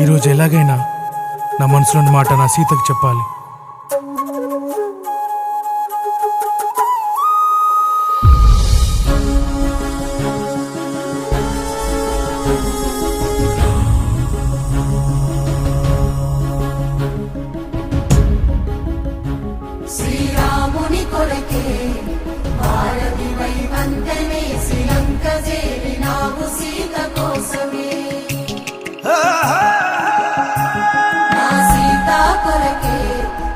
ఈరోజు ఎలాగైనా నా మనసులోని మాట నా సీతకు చెప్పాలి. శ్రీరాముని కొరకే భారతివై వందనే శ్రీలంక చేరినావు సీత కోసమే. నా సీత కొరకే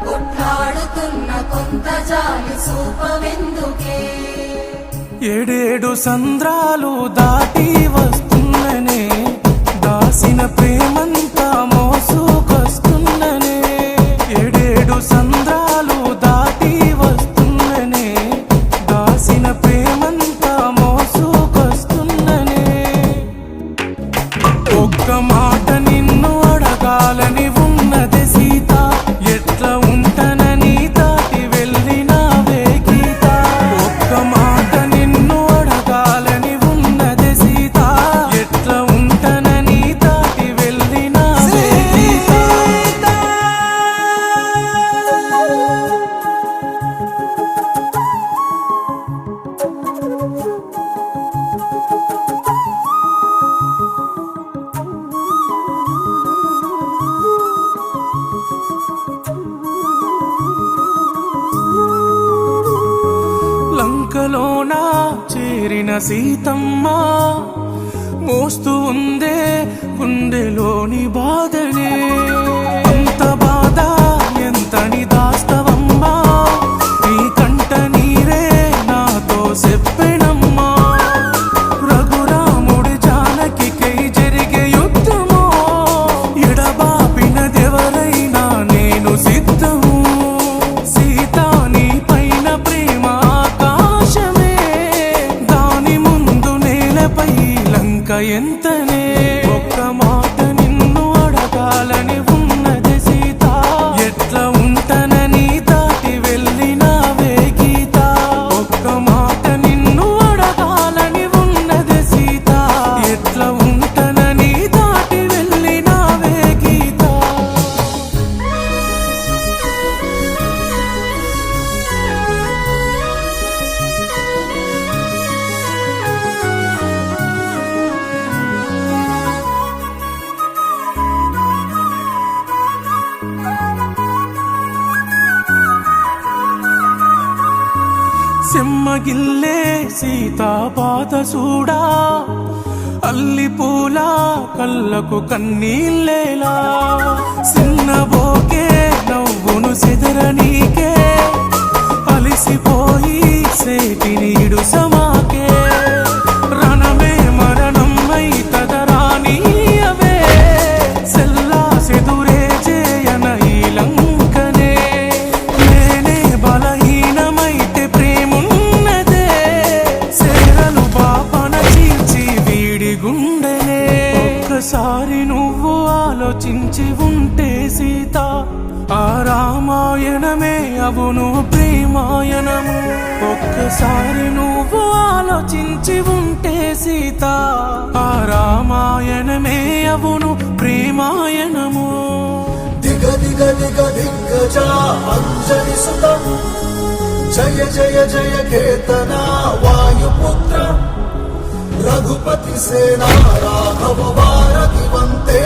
కొట్లాడుతున్న కొంత జాలి సూపవెందుకే. ఏడేడు సంద్రాలు దాటి వస్తున్ననే, దాసిన ప్రేమంతా మోసుకొస్తున్ననే. ఏడేడు సంద్రాలు దాటి వస్తున్ననే, దాసిన ప్రేమంతా మోసుకొస్తున్ననే. ఒక్క మాట నిన్ను అడగాలని ఉన్నది సీత, ఎట్లా ఉంటానని దాటి వెళ్ళినావే గీత. ఒక్క మాట నిన్ను అడగాలని ఉన్నది సీత, ఎట్లా ఉంటానని దాటి వెళ్ళినావే గీత. లంకలోన చేరిన సీతమ్మ మోస్తూ ఉందే గుండెలోని బాధనే. అంత బాధ ఎంతని దాస్తవమ్మా, నీ కంట నీరే నాతో చెప్పెనమ్మా. రఘురాముడి జానకికై జరిగే యుద్ధము, ఎడబాపినదెవరైనా నేను సిద్ధము. సీతా నీ పైన ప్రేమ ఆకాశమే, దాని ముందు నేలపై లంక ఎంతనే. ఒక్క మాట నిన్ను అడగాలని ఉన్నది సీత, ఎట్లా ఉంటానని దాటి వెళ్ళినావే గీత. ఒక్క మాట నిన్ను అడగాలని ఉన్నది సీత, ఎట్లా ఉంటానని దాటి వెళ్ళినావే గీత. సెమ్మగిల్లే సీతా పాత చూడా, అల్లి పూల కళ్ళకు కన్నీళ్ళేలా. సిన్నబోకే నవ్వును సెదరనీకే, అలిసిపోయి సేటినీడు సమాకే. రణమే మరణం అయితదరానీయవే, సెల్లా సెదురే చేయన ఈ లంకనే. నేనే బలహీనమైతే ప్రేమున్నదే, సేరలు పాపన చీల్చి వీడి గుండెనే. ఒక్కసారి నువ్వు ఆలోచించి ఉంటే సీత, ఆ రామాయణమే అవును ప్రేమాయణము. ఒక్కసారి నువ్వు ఆలోచించి ఉంటే సీత, ఆ రామాయణమే అవును ప్రేమాయణము. దిగ దిగ దిగ దిగ్గజా అంజలి సుతం, జయ జయ జయ కేతన వాయుపుత్ర. రఘుపతి సేనా రాఘవ వారధి వంతే